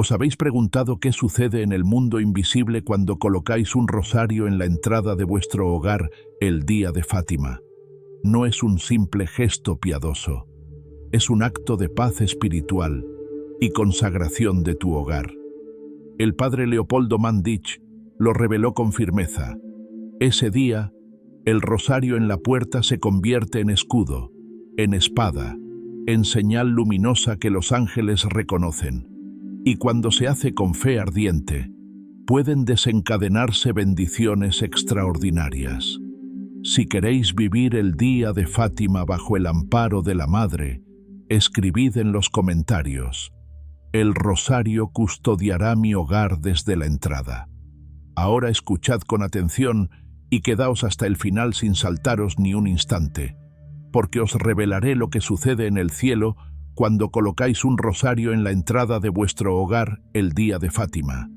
¿Os habéis preguntado qué sucede en el mundo invisible cuando colocáis un rosario en la entrada de vuestro hogar el día de Fátima? No es un simple gesto piadoso, es un acto de paz espiritual y consagración de tu hogar. El padre Leopoldo Mandich lo reveló con firmeza. Ese día, el rosario en la puerta se convierte en escudo, en espada, en señal luminosa que los ángeles reconocen. Y cuando se hace con fe ardiente, pueden desencadenarse bendiciones extraordinarias. Si queréis vivir el día de Fátima bajo el amparo de la Madre, escribid en los comentarios: el rosario custodiará mi hogar desde la entrada. Ahora escuchad con atención y quedaos hasta el final sin saltaros ni un instante, porque os revelaré lo que sucede en el cielo cuando colocáis un rosario en la entrada de vuestro hogar el día de Fátima.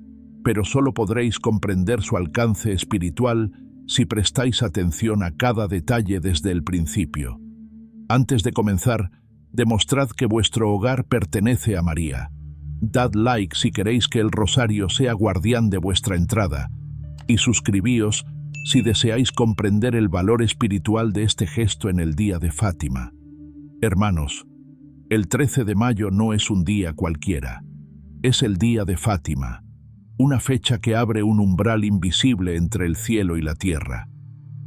Pero solo podréis comprender su alcance espiritual si prestáis atención a cada detalle desde el principio. Antes de comenzar, demostrad que vuestro hogar pertenece a María. Dad like si queréis que el rosario sea guardián de vuestra entrada, y suscribíos si deseáis comprender el valor espiritual de este gesto en el día de Fátima. Hermanos, el 13 de mayo no es un día cualquiera, es el día de Fátima, una fecha que abre un umbral invisible entre el cielo y la tierra.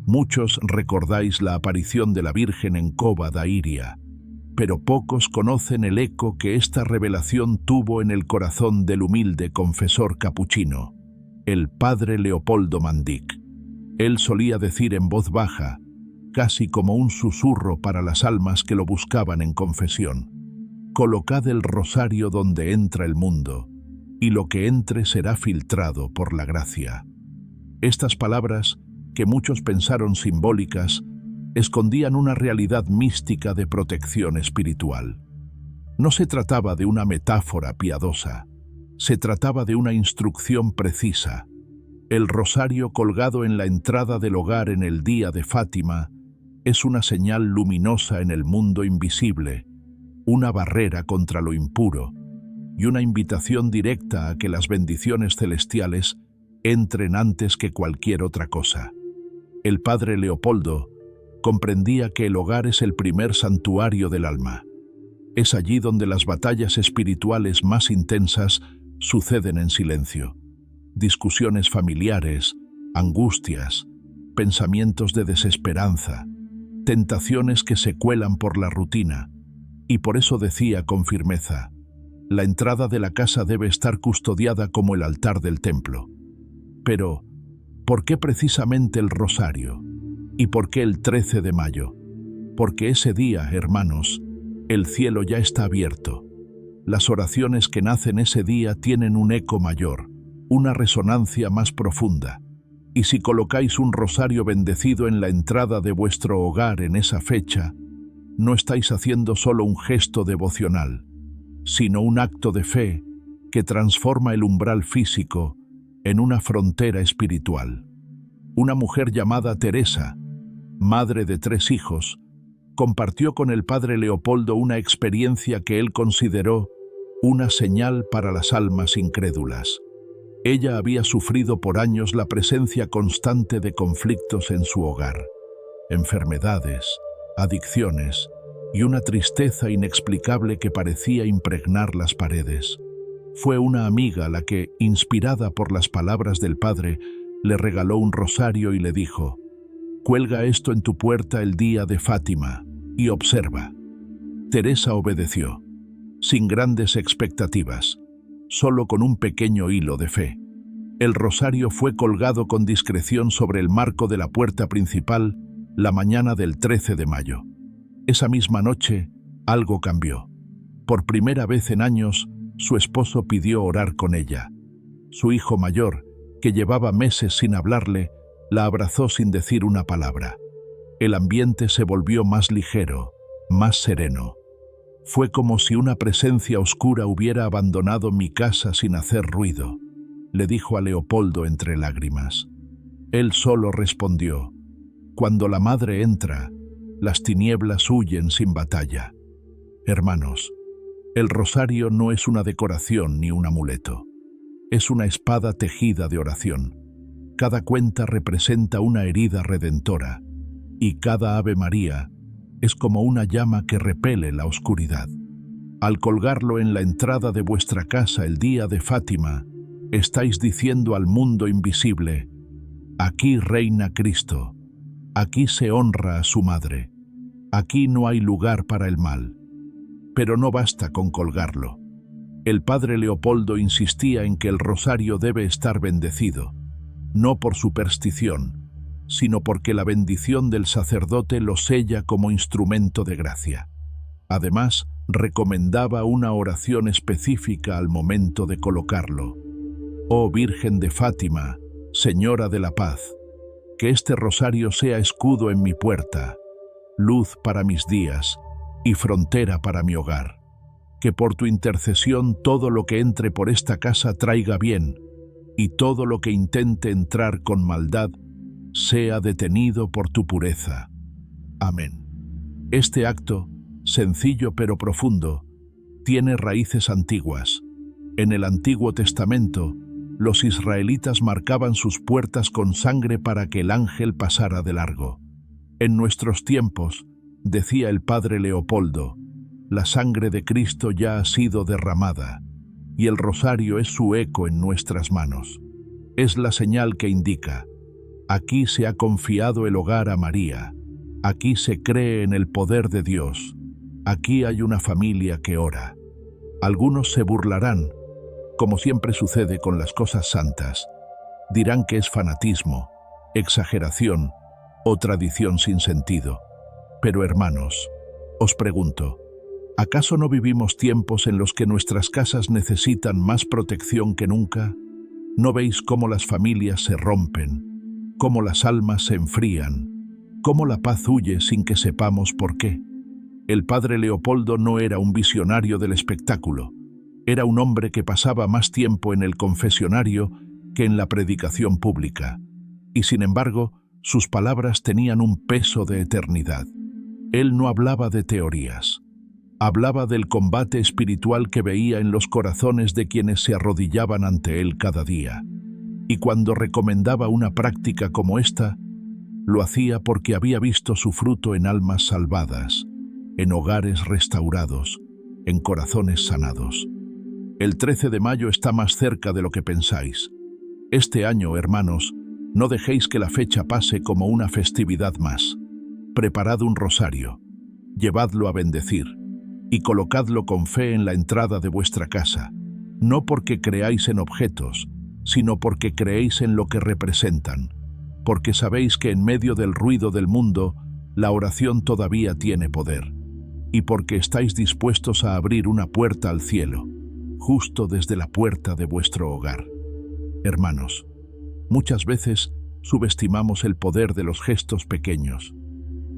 Muchos recordáis la aparición de la Virgen en Cova da Iria, pero pocos conocen el eco que esta revelación tuvo en el corazón del humilde confesor capuchino, el padre Leopoldo Mandich. Él solía decir en voz baja, casi como un susurro para las almas que lo buscaban en confesión: colocad el rosario donde entra el mundo, y lo que entre será filtrado por la gracia. Estas palabras, que muchos pensaron simbólicas, escondían una realidad mística de protección espiritual. No se trataba de una metáfora piadosa, se trataba de una instrucción precisa. El rosario colgado en la entrada del hogar en el día de Fátima es una señal luminosa en el mundo invisible, una barrera contra lo impuro y una invitación directa a que las bendiciones celestiales entren antes que cualquier otra cosa. El padre Leopoldo comprendía que el hogar es el primer santuario del alma. Es allí donde las batallas espirituales más intensas suceden en silencio. Discusiones familiares, angustias, pensamientos de desesperanza, tentaciones que se cuelan por la rutina. Y por eso decía con firmeza: la entrada de la casa debe estar custodiada como el altar del templo. Pero, ¿por qué precisamente el rosario? ¿Y por qué el 13 de mayo? Porque ese día, hermanos, el cielo ya está abierto. Las oraciones que nacen ese día tienen un eco mayor, una resonancia más profunda. Y si colocáis un rosario bendecido en la entrada de vuestro hogar en esa fecha, no estáis haciendo solo un gesto devocional, sino un acto de fe que transforma el umbral físico en una frontera espiritual. Una mujer llamada Teresa, madre de 3 hijos, compartió con el padre Leopoldo una experiencia que él consideró una señal para las almas incrédulas. Ella había sufrido por años la presencia constante de conflictos en su hogar, enfermedades, adicciones y una tristeza inexplicable que parecía impregnar las paredes. Fue una amiga la que, inspirada por las palabras del padre, le regaló un rosario y le dijo: «Cuelga esto en tu puerta el día de Fátima y observa». Teresa obedeció, sin grandes expectativas, solo con un pequeño hilo de fe. El rosario fue colgado con discreción sobre el marco de la puerta principal la mañana del 13 de mayo. Esa misma noche, algo cambió. Por primera vez en años, su esposo pidió orar con ella. Su hijo mayor, que llevaba meses sin hablarle, la abrazó sin decir una palabra. El ambiente se volvió más ligero, más sereno. Fue como si una presencia oscura hubiera abandonado mi casa sin hacer ruido, le dijo a Leopoldo entre lágrimas. Él solo respondió: «Cuando la madre entra, las tinieblas huyen sin batalla». Hermanos, El rosario no es una decoración ni un amuleto. Es una espada tejida de oración. Cada cuenta representa una herida redentora, y cada Ave María es como una llama que repele la oscuridad. Al colgarlo en la entrada de vuestra casa el día de Fátima, estáis diciendo al mundo invisible: aquí reina Cristo, aquí se honra a su madre, aquí no hay lugar para el mal. Pero no basta con colgarlo. El padre Leopoldo insistía en que el rosario debe estar bendecido, no por superstición, sino porque la bendición del sacerdote lo sella como instrumento de gracia. Además, recomendaba una oración específica al momento de colocarlo. Oh Virgen de Fátima, Señora de la Paz, que este rosario sea escudo en mi puerta, luz para mis días y frontera para mi hogar. Que por tu intercesión todo lo que entre por esta casa traiga bien, y todo lo que intente entrar con maldad sea detenido por tu pureza. Amén. Este acto, sencillo pero profundo, tiene raíces antiguas. En el Antiguo Testamento, los israelitas marcaban sus puertas con sangre para que el ángel pasara de largo. En nuestros tiempos, decía el padre Leopoldo, la sangre de Cristo ya ha sido derramada, y el rosario es su eco en nuestras manos. Es la señal que indica: aquí se ha confiado el hogar a María, aquí se cree en el poder de Dios, aquí hay una familia que ora. Algunos se burlarán, como siempre sucede con las cosas santas. Dirán que es fanatismo, exageración o tradición sin sentido. Pero hermanos, os pregunto, ¿acaso no vivimos tiempos en los que nuestras casas necesitan más protección que nunca? ¿No veis cómo las familias se rompen, cómo las almas se enfrían, cómo la paz huye sin que sepamos por qué? El padre Leopoldo no era un visionario del espectáculo, era un hombre que pasaba más tiempo en el confesionario que en la predicación pública, y sin embargo, sus palabras tenían un peso de eternidad. Él no hablaba de teorías, hablaba del combate espiritual que veía en los corazones de quienes se arrodillaban ante él cada día. Y cuando recomendaba una práctica como esta, lo hacía porque había visto su fruto en almas salvadas, en hogares restaurados, en corazones sanados. El 13 de mayo está más cerca de lo que pensáis. Este año, hermanos, no dejéis que la fecha pase como una festividad más. Preparad un rosario, llevadlo a bendecir y colocadlo con fe en la entrada de vuestra casa, no porque creáis en objetos, sino porque creéis en lo que representan, porque sabéis que en medio del ruido del mundo, la oración todavía tiene poder, y porque estáis dispuestos a abrir una puerta al cielo, justo desde la puerta de vuestro hogar. Hermanos, muchas veces subestimamos el poder de los gestos pequeños.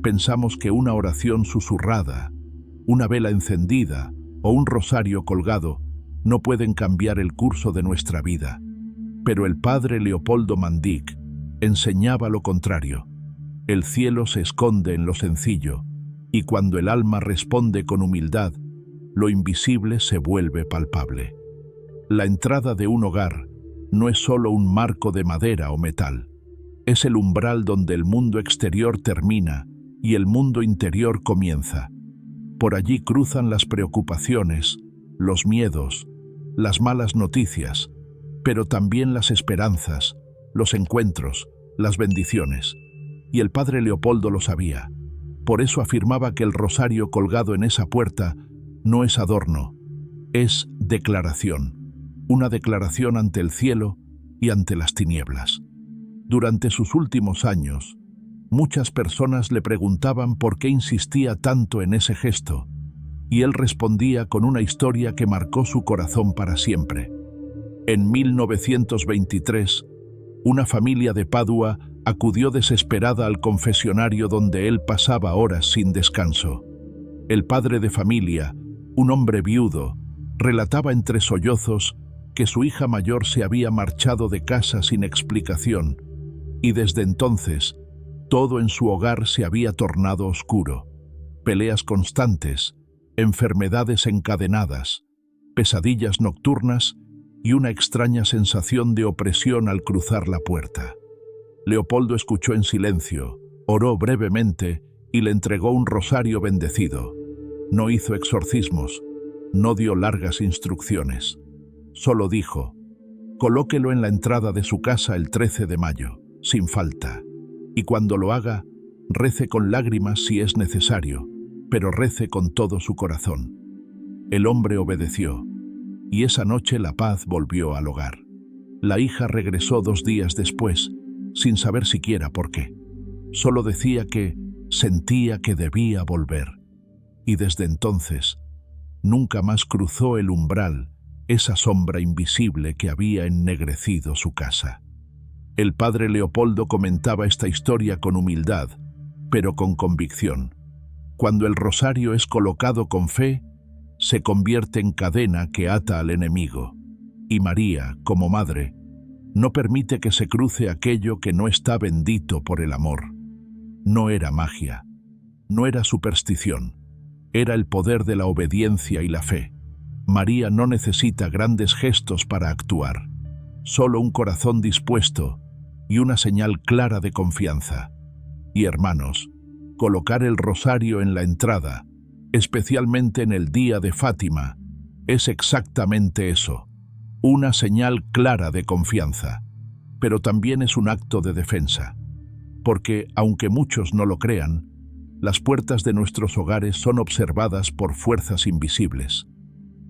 Pensamos que una oración susurrada, una vela encendida o un rosario colgado no pueden cambiar el curso de nuestra vida. Pero el padre Leopoldo Mandic enseñaba lo contrario. El cielo se esconde en lo sencillo, y cuando el alma responde con humildad, lo invisible se vuelve palpable. La entrada de un hogar no es solo un marco de madera o metal, es el umbral donde el mundo exterior termina y el mundo interior comienza. Por allí cruzan las preocupaciones, los miedos, las malas noticias, pero también las esperanzas, los encuentros, las bendiciones. Y el padre Leopoldo lo sabía. Por eso afirmaba que el rosario colgado en esa puerta no es adorno, es declaración. Una declaración ante el cielo y ante las tinieblas. Durante sus últimos años, muchas personas le preguntaban por qué insistía tanto en ese gesto, y él respondía con una historia que marcó su corazón para siempre. En 1923, una familia de Padua acudió desesperada al confesionario donde él pasaba horas sin descanso. El padre de familia, un hombre viudo, relataba entre sollozos que su hija mayor se había marchado de casa sin explicación, y desde entonces todo en su hogar se había tornado oscuro. Peleas constantes, enfermedades encadenadas, pesadillas nocturnas y una extraña sensación de opresión al cruzar la puerta. Leopoldo escuchó en silencio, oró brevemente y le entregó un rosario bendecido. No hizo exorcismos, no dio largas instrucciones. Solo dijo: colóquelo en la entrada de su casa el 13 de mayo, sin falta, y cuando lo haga, rece con lágrimas si es necesario, pero rece con todo su corazón. El hombre obedeció, y esa noche la paz volvió al hogar. La hija regresó 2 días después, sin saber siquiera por qué. Solo decía que sentía que debía volver, y desde entonces nunca más cruzó el umbral esa sombra invisible que había ennegrecido su casa. El padre Leopoldo comentaba esta historia con humildad, pero con convicción. Cuando el rosario es colocado con fe, se convierte en cadena que ata al enemigo. Y María, como madre, no permite que se cruce aquello que no está bendito por el amor. No era magia, no era superstición, era el poder de la obediencia y la fe. María no necesita grandes gestos para actuar, solo un corazón dispuesto y una señal clara de confianza. Y hermanos, colocar el rosario en la entrada, especialmente en el día de Fátima, es exactamente eso, una señal clara de confianza, pero también es un acto de defensa, porque, aunque muchos no lo crean, las puertas de nuestros hogares son observadas por fuerzas invisibles.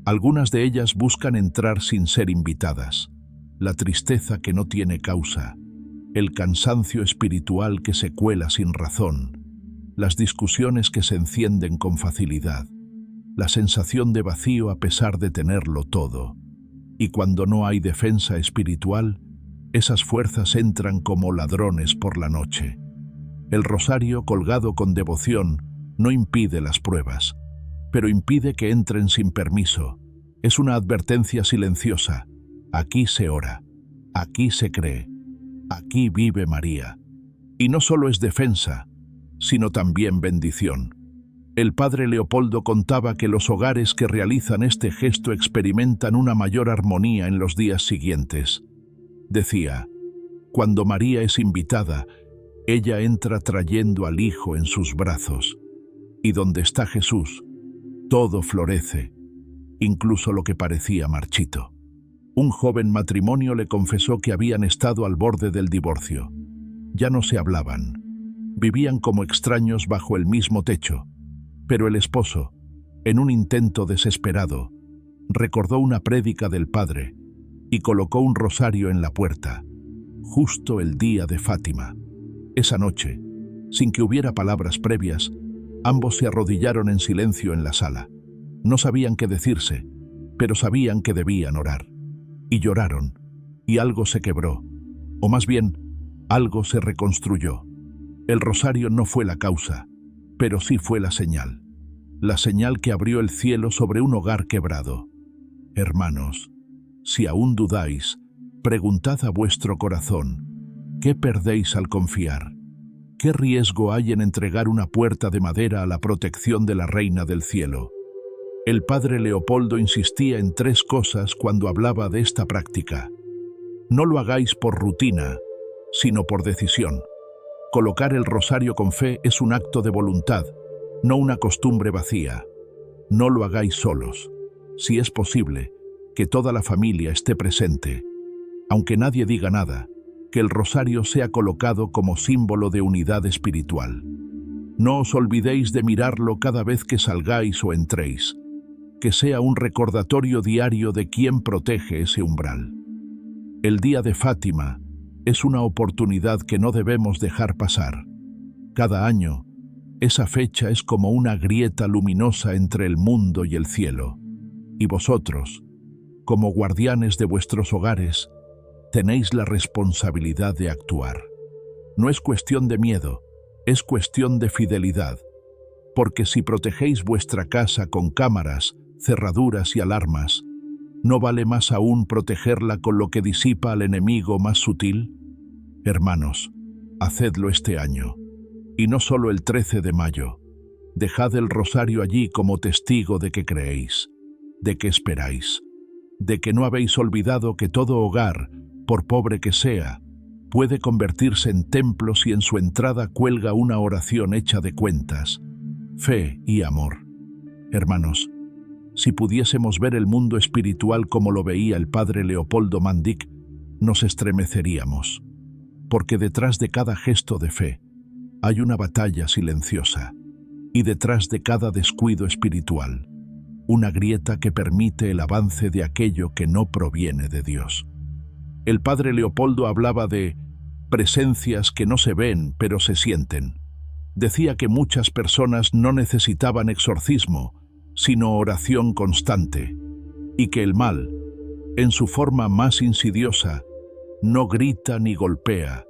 Algunas de ellas buscan entrar sin ser invitadas, la tristeza que no tiene causa, el cansancio espiritual que se cuela sin razón, las discusiones que se encienden con facilidad, la sensación de vacío a pesar de tenerlo todo. Y cuando no hay defensa espiritual, esas fuerzas entran como ladrones por la noche. El rosario colgado con devoción no impide las pruebas, pero impide que entren sin permiso. Es una advertencia silenciosa. Aquí se ora, aquí se cree, aquí vive María. Y no solo es defensa, sino también bendición. El padre Leopoldo contaba que los hogares que realizan este gesto experimentan una mayor armonía en los días siguientes. Decía: cuando María es invitada, ella entra trayendo al Hijo en sus brazos, y donde está Jesús, todo florece, incluso lo que parecía marchito. Un joven matrimonio le confesó que habían estado al borde del divorcio. Ya no se hablaban. Vivían como extraños bajo el mismo techo, pero el esposo, en un intento desesperado, recordó una prédica del padre y colocó un rosario en la puerta, justo el día de Fátima. Esa noche, sin que hubiera palabras previas, ambos se arrodillaron en silencio en la sala. No sabían qué decirse, pero sabían que debían orar. Y lloraron, y algo se quebró, o más bien, algo se reconstruyó. El rosario no fue la causa, pero sí fue la señal que abrió el cielo sobre un hogar quebrado. Hermanos, si aún dudáis, preguntad a vuestro corazón, ¿qué perdéis al confiar? ¿Qué riesgo hay en entregar una puerta de madera a la protección de la Reina del Cielo? El padre Leopoldo insistía en 3 cosas cuando hablaba de esta práctica. No lo hagáis por rutina, sino por decisión. Colocar el rosario con fe es un acto de voluntad, no una costumbre vacía. No lo hagáis solos. Si es posible, que toda la familia esté presente. Aunque nadie diga nada, que el rosario sea colocado como símbolo de unidad espiritual. No os olvidéis de mirarlo cada vez que salgáis o entréis. Que sea un recordatorio diario de quién protege ese umbral. El día de Fátima es una oportunidad que no debemos dejar pasar. Cada año, esa fecha es como una grieta luminosa entre el mundo y el cielo. Y vosotros, como guardianes de vuestros hogares, tenéis la responsabilidad de actuar. No es cuestión de miedo, es cuestión de fidelidad. Porque si protegéis vuestra casa con cámaras, cerraduras y alarmas, ¿no vale más aún protegerla con lo que disipa al enemigo más sutil? Hermanos, hacedlo este año, y no solo el 13 de mayo, Dejad el rosario allí como testigo de que creéis, de que esperáis, de que no habéis olvidado que todo hogar, por pobre que sea, puede convertirse en templo si en su entrada cuelga una oración hecha de cuentas, fe y amor. Hermanos, si pudiésemos ver el mundo espiritual como lo veía el padre Leopoldo Mandic, nos estremeceríamos, porque detrás de cada gesto de fe hay una batalla silenciosa, y detrás de cada descuido espiritual, una grieta que permite el avance de aquello que no proviene de Dios. El padre Leopoldo hablaba de presencias que no se ven pero se sienten. Decía que muchas personas no necesitaban exorcismo, sino oración constante, y que el mal, en su forma más insidiosa, no grita ni golpea,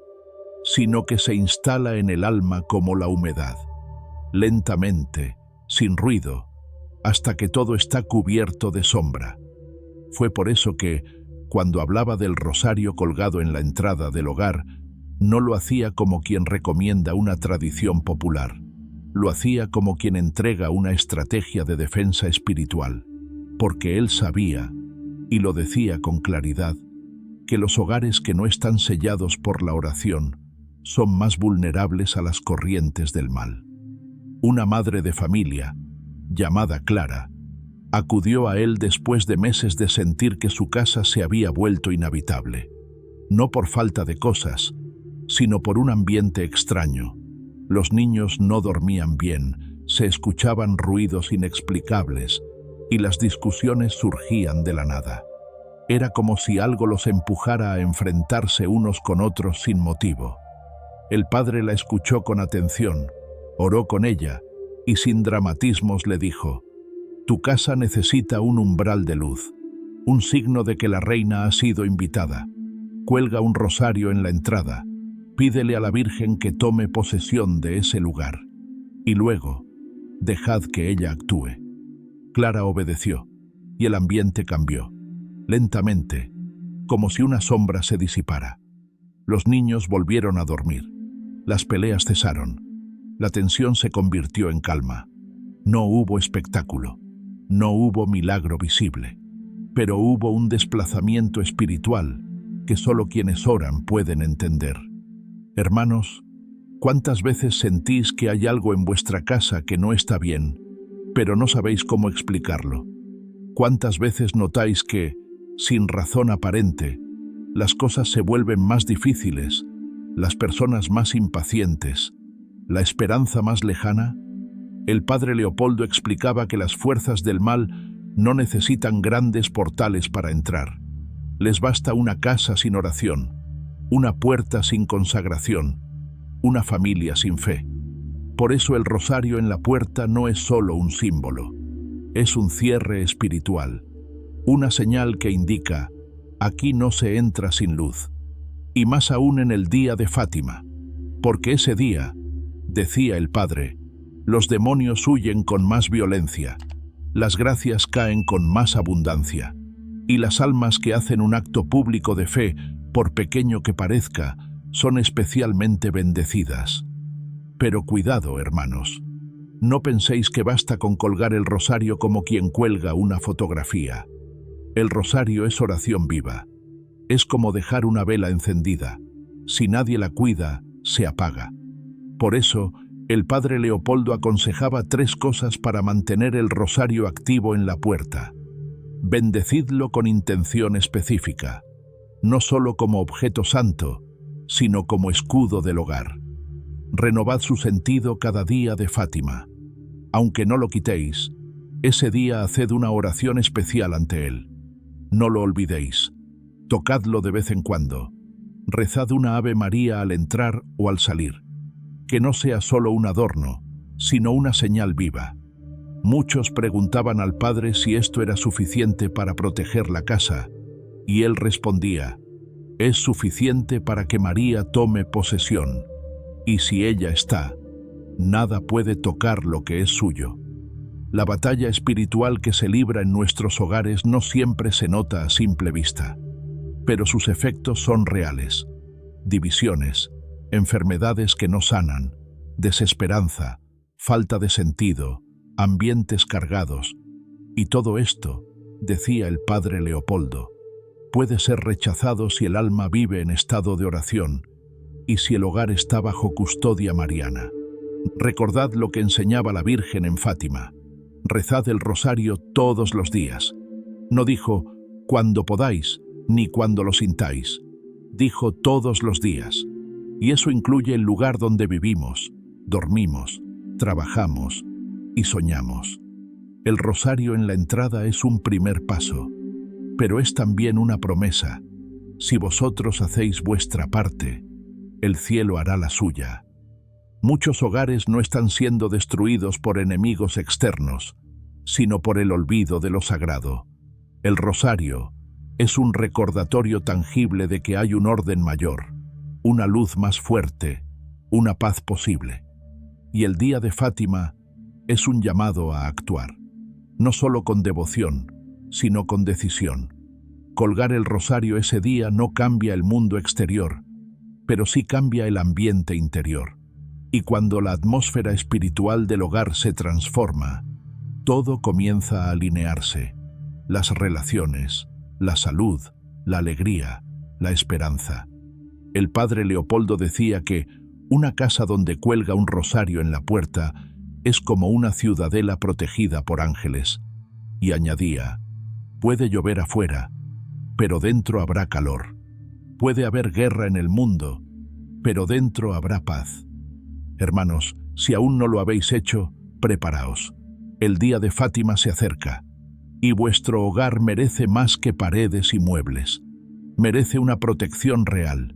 sino que se instala en el alma como la humedad, lentamente, sin ruido, hasta que todo está cubierto de sombra. Fue por eso que, cuando hablaba del rosario colgado en la entrada del hogar, no lo hacía como quien recomienda una tradición popular. Lo hacía como quien entrega una estrategia de defensa espiritual, porque él sabía, y lo decía con claridad, que los hogares que no están sellados por la oración son más vulnerables a las corrientes del mal. Una madre de familia, llamada Clara, acudió a él después de meses de sentir que su casa se había vuelto inhabitable, no por falta de cosas, sino por un ambiente extraño. Los niños no dormían bien, se escuchaban ruidos inexplicables y las discusiones surgían de la nada. Era como si algo los empujara a enfrentarse unos con otros sin motivo. El padre la escuchó con atención, oró con ella y sin dramatismos le dijo: «Tu casa necesita un umbral de luz, un signo de que la reina ha sido invitada. Cuelga un rosario en la entrada, pídele a la Virgen que tome posesión de ese lugar, y luego, dejad que ella actúe». Clara obedeció, y el ambiente cambió, lentamente, como si una sombra se disipara. Los niños volvieron a dormir, las peleas cesaron, la tensión se convirtió en calma. No hubo espectáculo, no hubo milagro visible, pero hubo un desplazamiento espiritual que solo quienes oran pueden entender. Hermanos, ¿cuántas veces sentís que hay algo en vuestra casa que no está bien, pero no sabéis cómo explicarlo? ¿Cuántas veces notáis que, sin razón aparente, las cosas se vuelven más difíciles, las personas más impacientes, la esperanza más lejana? El padre Leopoldo explicaba que las fuerzas del mal no necesitan grandes portales para entrar. Les basta una casa sin oración, una puerta sin consagración, una familia sin fe. Por eso el rosario en la puerta no es solo un símbolo, es un cierre espiritual, una señal que indica: aquí no se entra sin luz. Y más aún en el día de Fátima, porque ese día, decía el padre, los demonios huyen con más violencia, las gracias caen con más abundancia, y las almas que hacen un acto público de fe, por pequeño que parezca, son especialmente bendecidas. Pero cuidado, hermanos, no penséis que basta con colgar el rosario como quien cuelga una fotografía. El rosario es oración viva. Es como dejar una vela encendida. Si nadie la cuida, se apaga. Por eso, el padre Leopoldo aconsejaba 3 cosas para mantener el rosario activo en la puerta. Bendecidlo con intención específica, no solo como objeto santo, sino como escudo del hogar. Renovad su sentido cada día de Fátima. Aunque no lo quitéis, ese día haced una oración especial ante él. No lo olvidéis. Tocadlo de vez en cuando. Rezad una Ave María al entrar o al salir. Que no sea solo un adorno, sino una señal viva. Muchos preguntaban al padre si esto era suficiente para proteger la casa, y él respondía: es suficiente para que María tome posesión, y si ella está, nada puede tocar lo que es suyo. La batalla espiritual que se libra en nuestros hogares no siempre se nota a simple vista, pero sus efectos son reales. Divisiones, enfermedades que no sanan, desesperanza, falta de sentido, ambientes cargados. Y todo esto, decía el padre Leopoldo, puede ser rechazado si el alma vive en estado de oración y si el hogar está bajo custodia mariana. Recordad lo que enseñaba la Virgen en Fátima. Rezad el rosario todos los días. No dijo cuando podáis ni cuando lo sintáis. Dijo todos los días. Y eso incluye el lugar donde vivimos, dormimos, trabajamos y soñamos. El rosario en la entrada es un primer paso, pero es también una promesa. Si vosotros hacéis vuestra parte, el cielo hará la suya. Muchos hogares no están siendo destruidos por enemigos externos, sino por el olvido de lo sagrado. El rosario es un recordatorio tangible de que hay un orden mayor, una luz más fuerte, una paz posible. Y el día de Fátima es un llamado a actuar, no solo con devoción, sino con decisión. Colgar el rosario ese día no cambia el mundo exterior, pero sí cambia el ambiente interior. Y cuando la atmósfera espiritual del hogar se transforma, todo comienza a alinearse. Las relaciones, la salud, la alegría, la esperanza. El padre Leopoldo decía que una casa donde cuelga un rosario en la puerta es como una ciudadela protegida por ángeles. Y añadía, puede llover afuera, pero dentro habrá calor. Puede haber guerra en el mundo, pero dentro habrá paz. Hermanos, si aún no lo habéis hecho, preparaos. El día de Fátima se acerca, y vuestro hogar merece más que paredes y muebles. Merece una protección real,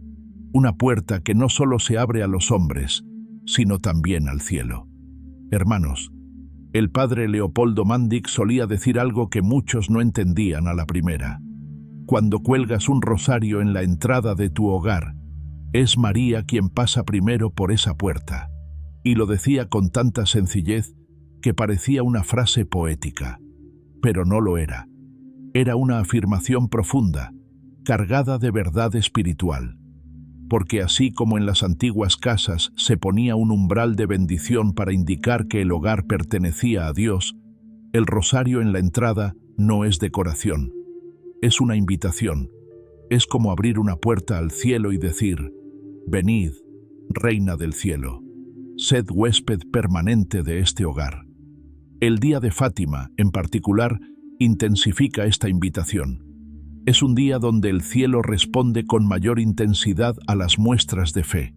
una puerta que no solo se abre a los hombres, sino también al cielo. Hermanos, el padre Leopoldo Mandic solía decir algo que muchos no entendían a la primera. Cuando cuelgas un rosario en la entrada de tu hogar, es María quien pasa primero por esa puerta. Y lo decía con tanta sencillez que parecía una frase poética. Pero no lo era. Era una afirmación profunda, cargada de verdad espiritual. Porque así como en las antiguas casas se ponía un umbral de bendición para indicar que el hogar pertenecía a Dios, el rosario en la entrada no es decoración. Es una invitación. Es como abrir una puerta al cielo y decir, venid, reina del cielo, sed huésped permanente de este hogar. El día de Fátima, en particular, intensifica esta invitación. Es un día donde el cielo responde con mayor intensidad a las muestras de fe.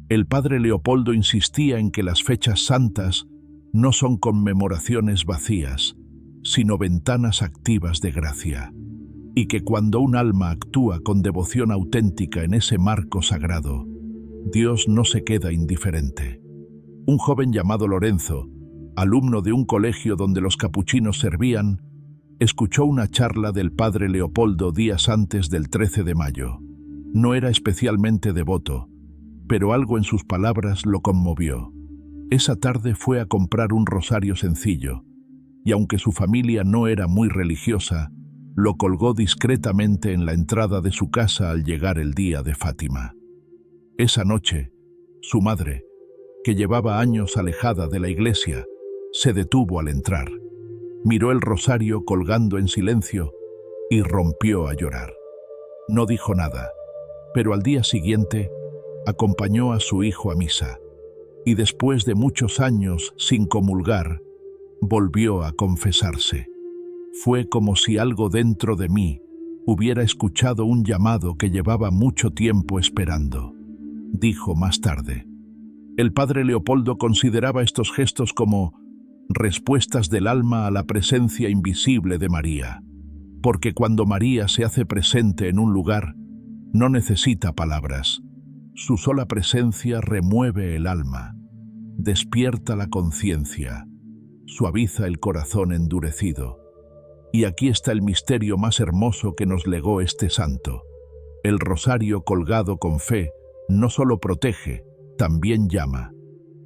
El padre Leopoldo insistía en que las fechas santas no son conmemoraciones vacías, sino ventanas activas de gracia, y que cuando un alma actúa con devoción auténtica en ese marco sagrado, Dios no se queda indiferente. Un joven llamado Lorenzo, alumno de un colegio donde los capuchinos servían, escuchó una charla del padre Leopoldo días antes del 13 de mayo. No era especialmente devoto, pero algo en sus palabras lo conmovió. Esa tarde fue a comprar un rosario sencillo, y aunque su familia no era muy religiosa, lo colgó discretamente en la entrada de su casa al llegar el día de Fátima. Esa noche, su madre, que llevaba años alejada de la iglesia, se detuvo al entrar. Miró el rosario colgando en silencio y rompió a llorar. No dijo nada, pero al día siguiente acompañó a su hijo a misa, y después de muchos años sin comulgar, volvió a confesarse. Fue como si algo dentro de mí hubiera escuchado un llamado que llevaba mucho tiempo esperando, dijo más tarde. El padre Leopoldo consideraba estos gestos como respuestas del alma a la presencia invisible de María, porque cuando María se hace presente en un lugar, no necesita palabras. Su sola presencia remueve el alma, despierta la conciencia, suaviza el corazón endurecido. Y aquí está el misterio más hermoso que nos legó este santo. El rosario colgado con fe no solo protege, también llama.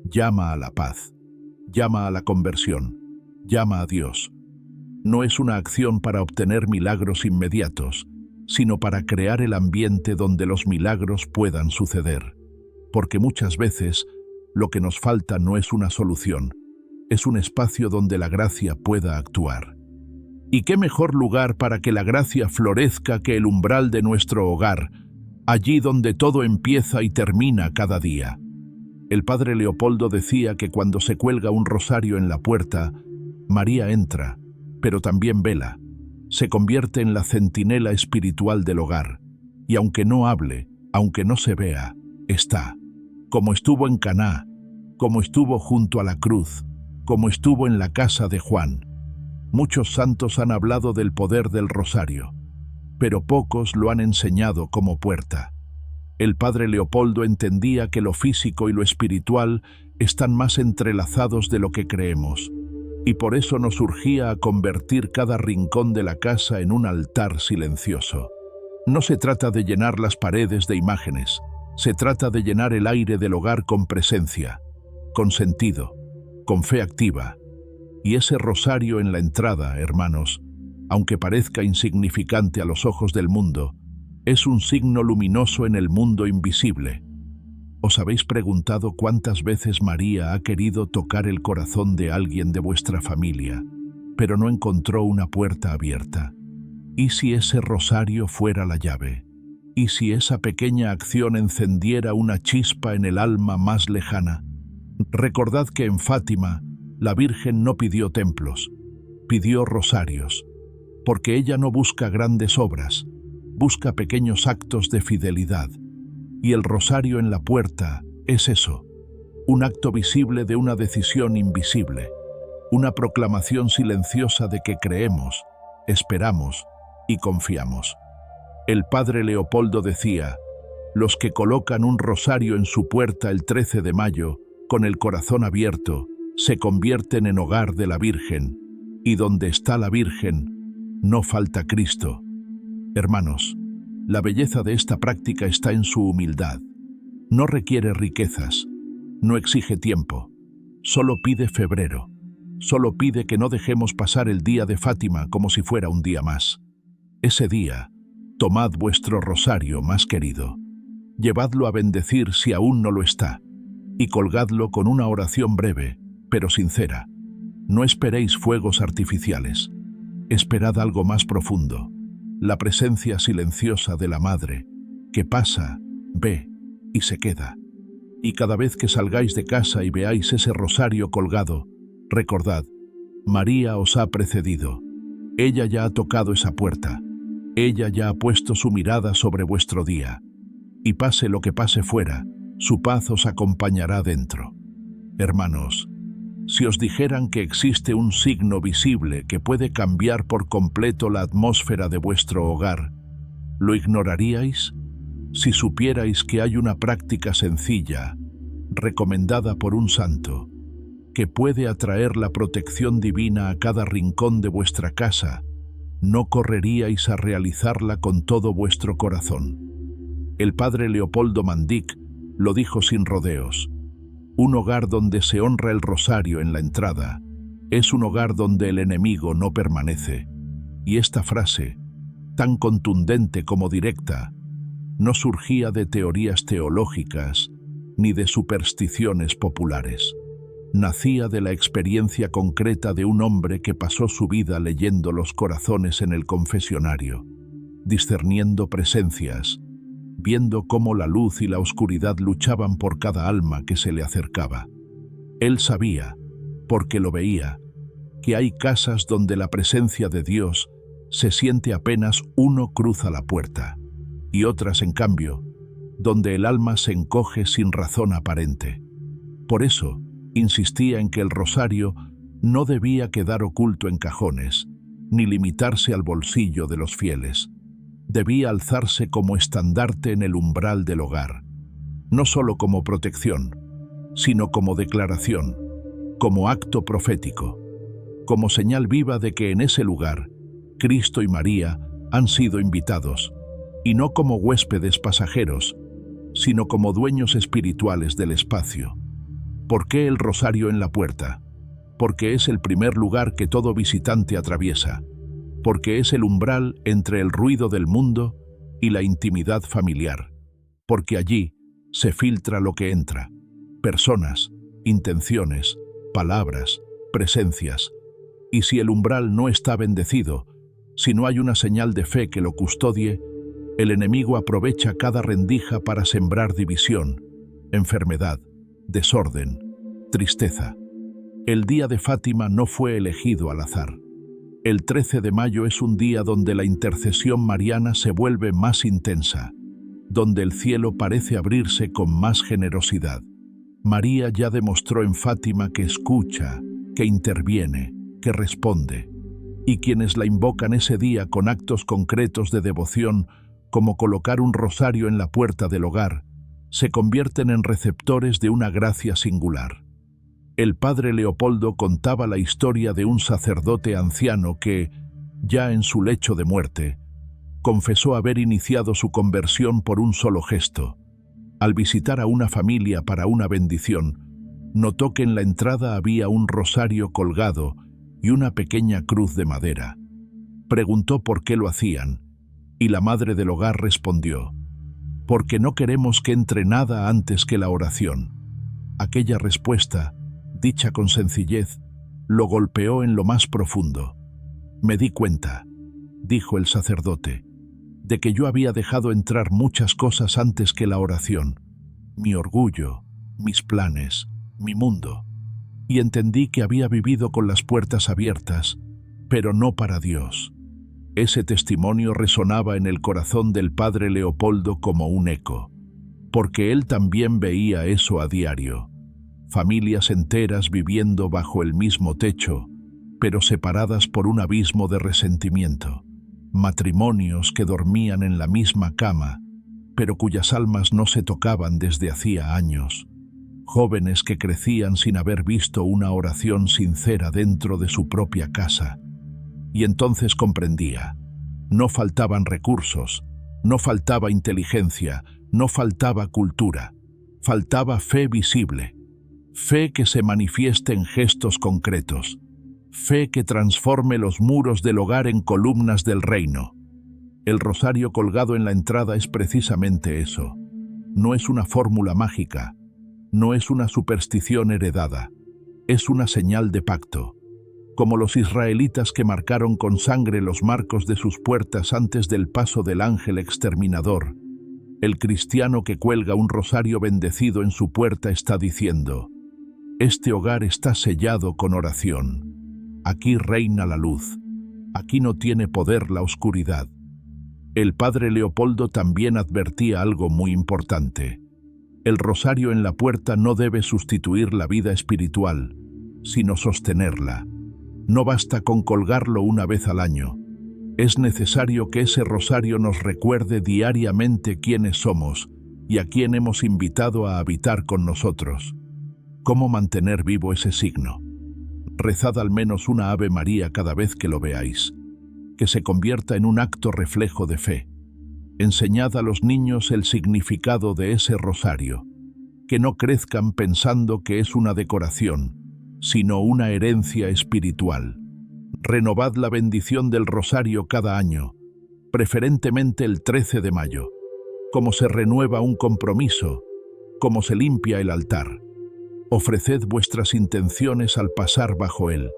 Llama a la paz, llama a la conversión, llama a Dios. No es una acción para obtener milagros inmediatos, sino para crear el ambiente donde los milagros puedan suceder. Porque muchas veces Lo que nos falta no es una solución, es un espacio donde la gracia pueda actuar. ¿Y qué mejor lugar para que la gracia florezca que el umbral de nuestro hogar, allí donde todo empieza y termina cada día? El padre Leopoldo decía que cuando se cuelga un rosario en la puerta, María entra, pero también vela. Se convierte en la centinela espiritual del hogar, y aunque no hable, aunque no se vea, está, como estuvo en Caná, como estuvo junto a la cruz, como estuvo en la casa de Juan. Muchos santos han hablado del poder del rosario, pero pocos lo han enseñado como puerta. El padre Leopoldo entendía que lo físico y lo espiritual están más entrelazados de lo que creemos, y por eso nos urgía a convertir cada rincón de la casa en un altar silencioso. No se trata de llenar las paredes de imágenes, se trata de llenar el aire del hogar con presencia, con sentido, con fe activa. Y ese rosario en la entrada, hermanos, aunque parezca insignificante a los ojos del mundo, es un signo luminoso en el mundo invisible. ¿Os habéis preguntado cuántas veces María ha querido tocar el corazón de alguien de vuestra familia, pero no encontró una puerta abierta? ¿Y si ese rosario fuera la llave? ¿Y si esa pequeña acción encendiera una chispa en el alma más lejana? Recordad que en Fátima, la Virgen no pidió templos, pidió rosarios, porque ella no busca grandes obras, busca pequeños actos de fidelidad. Y el rosario en la puerta es eso, un acto visible de una decisión invisible, una proclamación silenciosa de que creemos, esperamos y confiamos. El padre Leopoldo decía: los que colocan un rosario en su puerta el 13 de mayo, con el corazón abierto, se convierten en hogar de la Virgen, y donde está la Virgen, no falta Cristo. Hermanos, la belleza de esta práctica está en su humildad. No requiere riquezas, no exige tiempo, solo pide febrero, solo pide que no dejemos pasar el día de Fátima como si fuera un día más. Ese día, tomad vuestro rosario más querido, llevadlo a bendecir si aún no lo está, y colgadlo con una oración breve, pero sincera. No esperéis fuegos artificiales, esperad algo más profundo, la presencia silenciosa de la Madre, que pasa, ve y se queda. Y cada vez que salgáis de casa y veáis ese rosario colgado, recordad, María os ha precedido, ella ya ha tocado esa puerta, ella ya ha puesto su mirada sobre vuestro día, y pase lo que pase fuera, su paz os acompañará dentro. Hermanos, si os dijeran que existe un signo visible que puede cambiar por completo la atmósfera de vuestro hogar, ¿lo ignoraríais? Si supierais que hay una práctica sencilla, recomendada por un santo, que puede atraer la protección divina a cada rincón de vuestra casa, ¿no correríais a realizarla con todo vuestro corazón? El padre Leopoldo Mandic lo dijo sin rodeos: un hogar donde se honra el rosario en la entrada es un hogar donde el enemigo no permanece. Y esta frase, tan contundente como directa, no surgía de teorías teológicas ni de supersticiones populares. Nacía de la experiencia concreta de un hombre que pasó su vida leyendo los corazones en el confesionario, discerniendo presencias, viendo cómo la luz y la oscuridad luchaban por cada alma que se le acercaba. Él sabía, porque lo veía, que hay casas donde la presencia de Dios se siente apenas uno cruza la puerta, y otras, en cambio, donde el alma se encoge sin razón aparente. Por eso, insistía en que el rosario no debía quedar oculto en cajones, ni limitarse al bolsillo de los fieles. Debía alzarse como estandarte en el umbral del hogar, no solo como protección, sino como declaración, como acto profético, como señal viva de que en ese lugar Cristo y María han sido invitados, y no como huéspedes pasajeros, sino como dueños espirituales del espacio. ¿Por qué el rosario en la puerta? Porque es el primer lugar que todo visitante atraviesa, porque es el umbral entre el ruido del mundo y la intimidad familiar, porque allí se filtra lo que entra, personas, intenciones, palabras, presencias. Y si el umbral no está bendecido, si no hay una señal de fe que lo custodie, el enemigo aprovecha cada rendija para sembrar división, enfermedad, desorden, tristeza. El día de Fátima no fue elegido al azar. El 13 de mayo es un día donde la intercesión mariana se vuelve más intensa, donde el cielo parece abrirse con más generosidad. María ya demostró en Fátima que escucha, que interviene, que responde. Y quienes la invocan ese día con actos concretos de devoción, como colocar un rosario en la puerta del hogar, se convierten en receptores de una gracia singular. El padre Leopoldo contaba la historia de un sacerdote anciano que, ya en su lecho de muerte, confesó haber iniciado su conversión por un solo gesto. Al visitar a una familia para una bendición, notó que en la entrada había un rosario colgado y una pequeña cruz de madera. Preguntó por qué lo hacían, y la madre del hogar respondió: «Porque no queremos que entre nada antes que la oración». Aquella respuesta, dicha con sencillez, lo golpeó en lo más profundo. «Me di cuenta», dijo el sacerdote, «de que yo había dejado entrar muchas cosas antes que la oración, mi orgullo, mis planes, mi mundo, y entendí que había vivido con las puertas abiertas, pero no para Dios». Ese testimonio resonaba en el corazón del padre Leopoldo como un eco, porque él también veía eso a diario. Familias enteras viviendo bajo el mismo techo, pero separadas por un abismo de resentimiento. Matrimonios que dormían en la misma cama, pero cuyas almas no se tocaban desde hacía años. Jóvenes que crecían sin haber visto una oración sincera dentro de su propia casa. Y entonces comprendía. No faltaban recursos, no faltaba inteligencia, no faltaba cultura. Faltaba fe visible. Fe que se manifieste en gestos concretos. Fe que transforme los muros del hogar en columnas del reino. El rosario colgado en la entrada es precisamente eso. No es una fórmula mágica. No es una superstición heredada. Es una señal de pacto. Como los israelitas que marcaron con sangre los marcos de sus puertas antes del paso del ángel exterminador, el cristiano que cuelga un rosario bendecido en su puerta está diciendo: «Este hogar está sellado con oración. Aquí reina la luz. Aquí no tiene poder la oscuridad». El padre Leopoldo también advertía algo muy importante. El rosario en la puerta no debe sustituir la vida espiritual, sino sostenerla. No basta con colgarlo una vez al año. Es necesario que ese rosario nos recuerde diariamente quiénes somos y a quién hemos invitado a habitar con nosotros. ¿Cómo mantener vivo ese signo? Rezad al menos una Ave María cada vez que lo veáis, que se convierta en un acto reflejo de fe. Enseñad a los niños el significado de ese rosario, que no crezcan pensando que es una decoración, sino una herencia espiritual. Renovad la bendición del rosario cada año, preferentemente el 13 de mayo, como se renueva un compromiso, como se limpia el altar. Ofreced vuestras intenciones al pasar bajo él,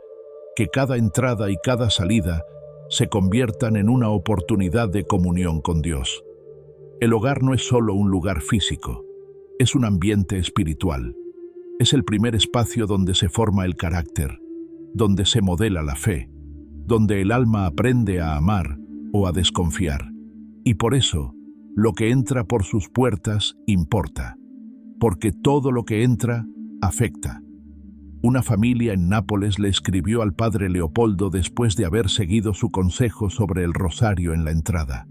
que cada entrada y cada salida se conviertan en una oportunidad de comunión con Dios. El hogar no es solo un lugar físico, es un ambiente espiritual. Es el primer espacio donde se forma el carácter, donde se modela la fe, donde el alma aprende a amar o a desconfiar. Y por eso, lo que entra por sus puertas importa, porque todo lo que entra afecta. Una familia en Nápoles le escribió al padre Leopoldo después de haber seguido su consejo sobre el rosario en la entrada.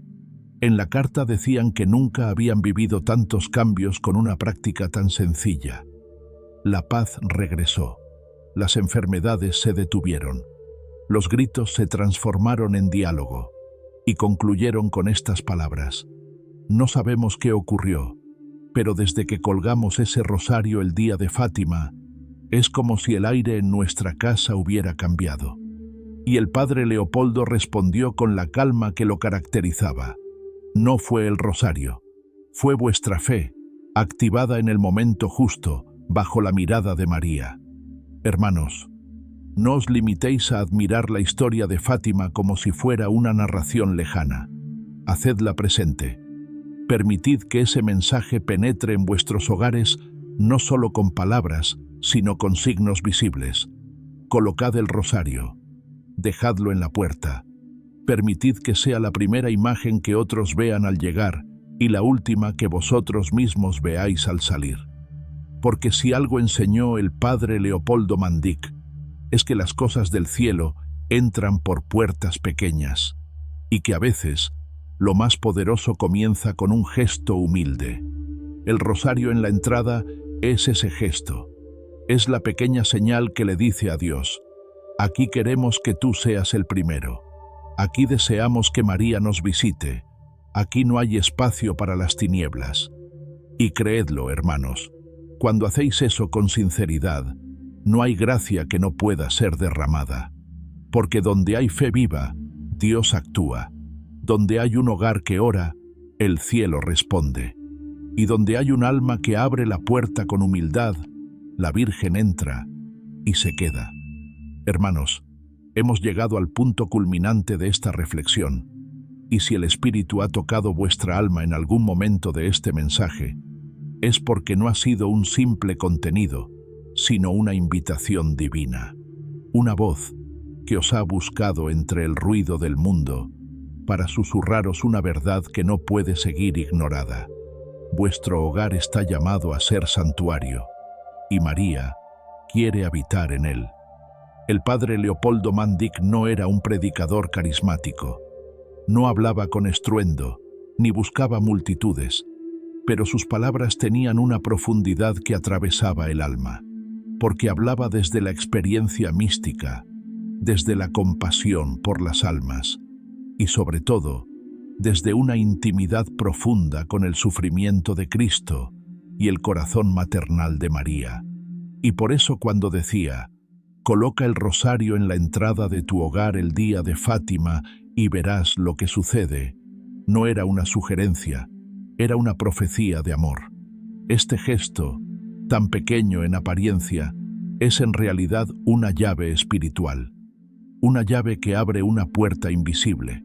En la carta decían que nunca habían vivido tantos cambios con una práctica tan sencilla. La paz regresó, las enfermedades se detuvieron, los gritos se transformaron en diálogo y concluyeron con estas palabras: «No sabemos qué ocurrió, pero desde que colgamos ese rosario el día de Fátima, es como si el aire en nuestra casa hubiera cambiado». Y el padre Leopoldo respondió con la calma que lo caracterizaba: «No fue el rosario, fue vuestra fe, activada en el momento justo, bajo la mirada de María. Hermanos, no os limitéis a admirar la historia de Fátima como si fuera una narración lejana. Hacedla presente. Permitid que ese mensaje penetre en vuestros hogares no solo con palabras, sino con signos visibles. Colocad el rosario. Dejadlo en la puerta. Permitid que sea la primera imagen que otros vean al llegar y la última que vosotros mismos veáis al salir. Porque si algo enseñó el padre Leopoldo Mandic, es que las cosas del cielo entran por puertas pequeñas y que a veces lo más poderoso comienza con un gesto humilde. El rosario en la entrada es ese gesto. Es la pequeña señal que le dice a Dios: aquí queremos que tú seas el primero. Aquí deseamos que María nos visite. Aquí no hay espacio para las tinieblas. Y creedlo, hermanos, cuando hacéis eso con sinceridad, no hay gracia que no pueda ser derramada. Porque donde hay fe viva, Dios actúa. Donde hay un hogar que ora, el cielo responde. Y donde hay un alma que abre la puerta con humildad, la Virgen entra y se queda. Hermanos, hemos llegado al punto culminante de esta reflexión, y si el Espíritu ha tocado vuestra alma en algún momento de este mensaje, es porque no ha sido un simple contenido, sino una invitación divina. Una voz que os ha buscado entre el ruido del mundo para susurraros una verdad que no puede seguir ignorada. Vuestro hogar está llamado a ser santuario, y María quiere habitar en él. El padre Leopoldo Mandic no era un predicador carismático. No hablaba con estruendo, ni buscaba multitudes, pero sus palabras tenían una profundidad que atravesaba el alma, porque hablaba desde la experiencia mística, desde la compasión por las almas, y sobre todo, desde una intimidad profunda con el sufrimiento de Cristo y el corazón maternal de María. Y por eso cuando decía: coloca el rosario en la entrada de tu hogar el día de Fátima y verás lo que sucede, no era una sugerencia, era una profecía de amor. Este gesto, tan pequeño en apariencia, es en realidad una llave espiritual, una llave que abre una puerta invisible,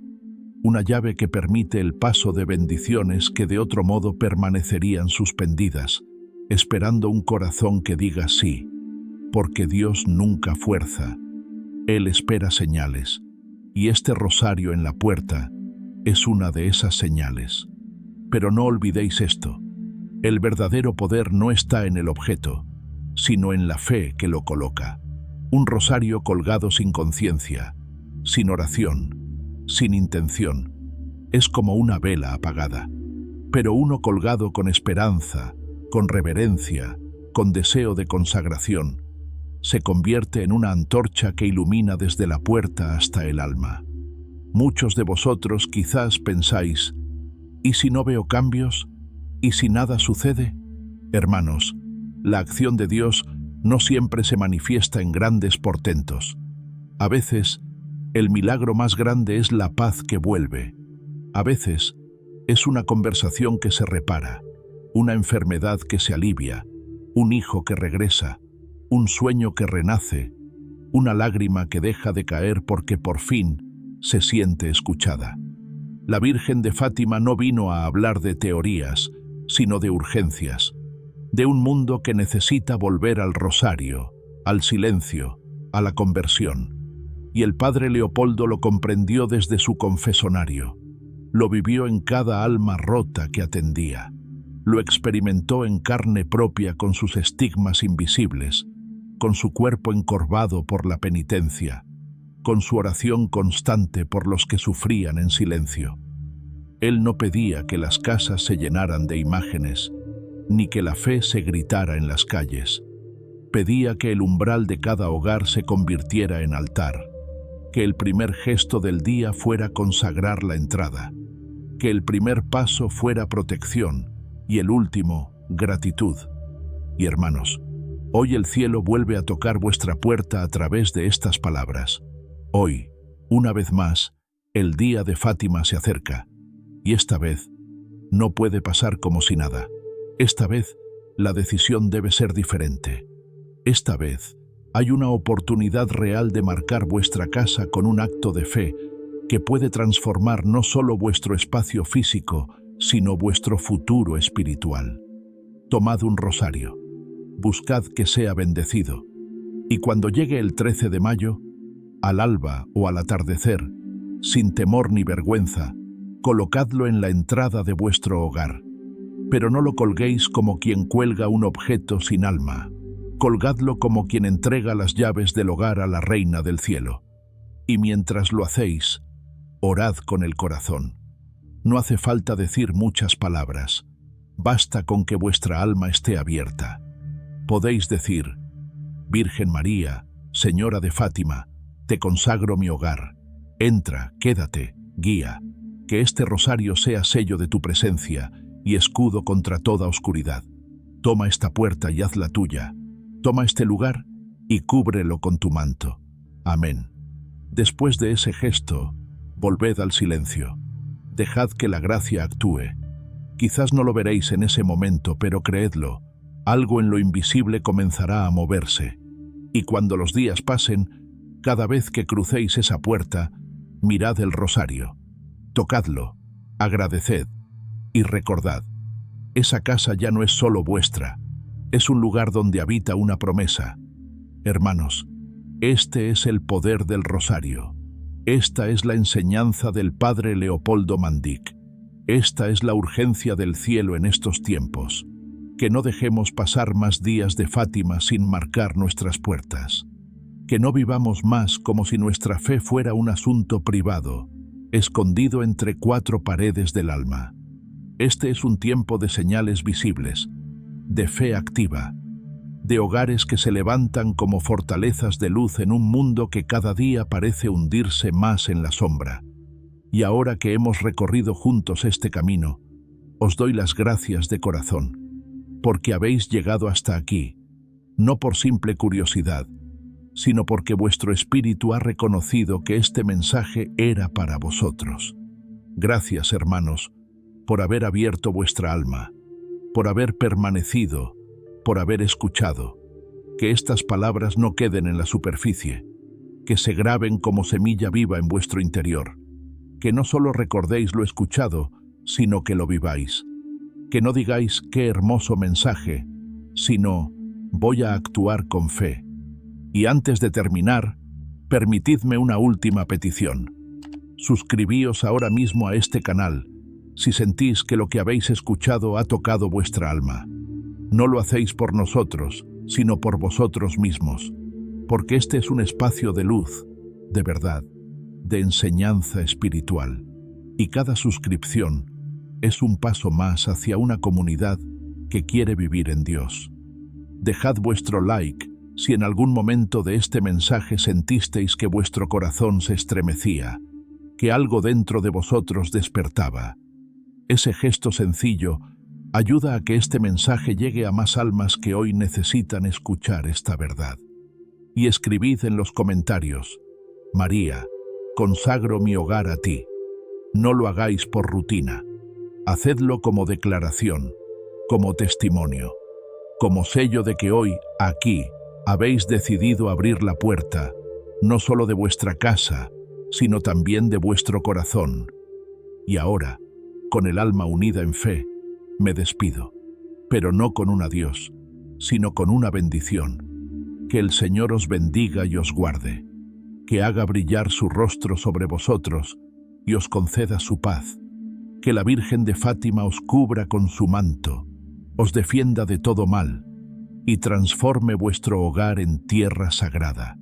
una llave que permite el paso de bendiciones que de otro modo permanecerían suspendidas, esperando un corazón que diga sí, porque Dios nunca fuerza, Él espera señales, y este rosario en la puerta es una de esas señales. Pero no olvidéis esto: el verdadero poder no está en el objeto, sino en la fe que lo coloca. Un rosario colgado sin conciencia, sin oración, sin intención, es como una vela apagada. Pero uno colgado con esperanza, con reverencia, con deseo de consagración, se convierte en una antorcha que ilumina desde la puerta hasta el alma. Muchos de vosotros quizás pensáis: ¿y si no veo cambios? ¿Y si nada sucede? Hermanos, la acción de Dios no siempre se manifiesta en grandes portentos. A veces, el milagro más grande es la paz que vuelve. A veces, es una conversación que se repara, una enfermedad que se alivia, un hijo que regresa, un sueño que renace, una lágrima que deja de caer porque por fin se siente escuchada. La Virgen de Fátima no vino a hablar de teorías, sino de urgencias, de un mundo que necesita volver al rosario, al silencio, a la conversión. Y el padre Leopoldo lo comprendió desde su confesonario. Lo vivió en cada alma rota que atendía. Lo experimentó en carne propia con sus estigmas invisibles, con su cuerpo encorvado por la penitencia, con su oración constante por los que sufrían en silencio. Él no pedía que las casas se llenaran de imágenes, ni que la fe se gritara en las calles. Pedía que el umbral de cada hogar se convirtiera en altar, que el primer gesto del día fuera consagrar la entrada, que el primer paso fuera protección y el último, gratitud. Y hermanos, hoy el cielo vuelve a tocar vuestra puerta a través de estas palabras. Hoy, una vez más, el día de Fátima se acerca, y esta vez no puede pasar como si nada. Esta vez la decisión debe ser diferente. Esta vez, hay una oportunidad real de marcar vuestra casa con un acto de fe que puede transformar no solo vuestro espacio físico, sino vuestro futuro espiritual. Tomad un rosario, buscad que sea bendecido, y cuando llegue el 13 de mayo, al alba o al atardecer, sin temor ni vergüenza, colocadlo en la entrada de vuestro hogar. Pero no lo colguéis como quien cuelga un objeto sin alma. Colgadlo como quien entrega las llaves del hogar a la Reina del Cielo. Y mientras lo hacéis, orad con el corazón. No hace falta decir muchas palabras. Basta con que vuestra alma esté abierta. Podéis decir: Virgen María, Señora de Fátima, te consagro mi hogar. Entra, quédate, guía. Que este rosario sea sello de tu presencia y escudo contra toda oscuridad. Toma esta puerta y hazla tuya. Toma este lugar y cúbrelo con tu manto. Amén. Después de ese gesto, volved al silencio. Dejad que la gracia actúe. Quizás no lo veréis en ese momento, pero creedlo, algo en lo invisible comenzará a moverse. Y cuando los días pasen, cada vez que crucéis esa puerta, mirad el rosario. Tocadlo, agradeced y recordad, esa casa ya no es solo vuestra, es un lugar donde habita una promesa. Hermanos, este es el poder del rosario. Esta es la enseñanza del Padre Leopoldo Mandic. Esta es la urgencia del cielo en estos tiempos. Que no dejemos pasar más días de Fátima sin marcar nuestras puertas. Que no vivamos más como si nuestra fe fuera un asunto privado, escondido entre cuatro paredes del alma. Este es un tiempo de señales visibles, de fe activa, de hogares que se levantan como fortalezas de luz en un mundo que cada día parece hundirse más en la sombra. Y ahora que hemos recorrido juntos este camino, os doy las gracias de corazón, porque habéis llegado hasta aquí, no por simple curiosidad, sino porque vuestro espíritu ha reconocido que este mensaje era para vosotros. Gracias, hermanos, por haber abierto vuestra alma, por haber permanecido, por haber escuchado. Que estas palabras no queden en la superficie, que se graben como semilla viva en vuestro interior. Que no solo recordéis lo escuchado, sino que lo viváis. Que no digáis qué hermoso mensaje, sino voy a actuar con fe. Y antes de terminar, permitidme una última petición. Suscribíos ahora mismo a este canal, si sentís que lo que habéis escuchado ha tocado vuestra alma. No lo hacéis por nosotros, sino por vosotros mismos, porque este es un espacio de luz, de verdad, de enseñanza espiritual. Y cada suscripción es un paso más hacia una comunidad que quiere vivir en Dios. Dejad vuestro like si en algún momento de este mensaje sentisteis que vuestro corazón se estremecía, que algo dentro de vosotros despertaba. Ese gesto sencillo ayuda a que este mensaje llegue a más almas que hoy necesitan escuchar esta verdad. Y escribid en los comentarios: María, consagro mi hogar a ti. No lo hagáis por rutina. Hacedlo como declaración, como testimonio, como sello de que hoy, aquí, habéis decidido abrir la puerta, no solo de vuestra casa, sino también de vuestro corazón. Y ahora, con el alma unida en fe, me despido, pero no con un adiós, sino con una bendición. Que el Señor os bendiga y os guarde, que haga brillar su rostro sobre vosotros y os conceda su paz. Que la Virgen de Fátima os cubra con su manto, os defienda de todo mal y transforme vuestro hogar en tierra sagrada.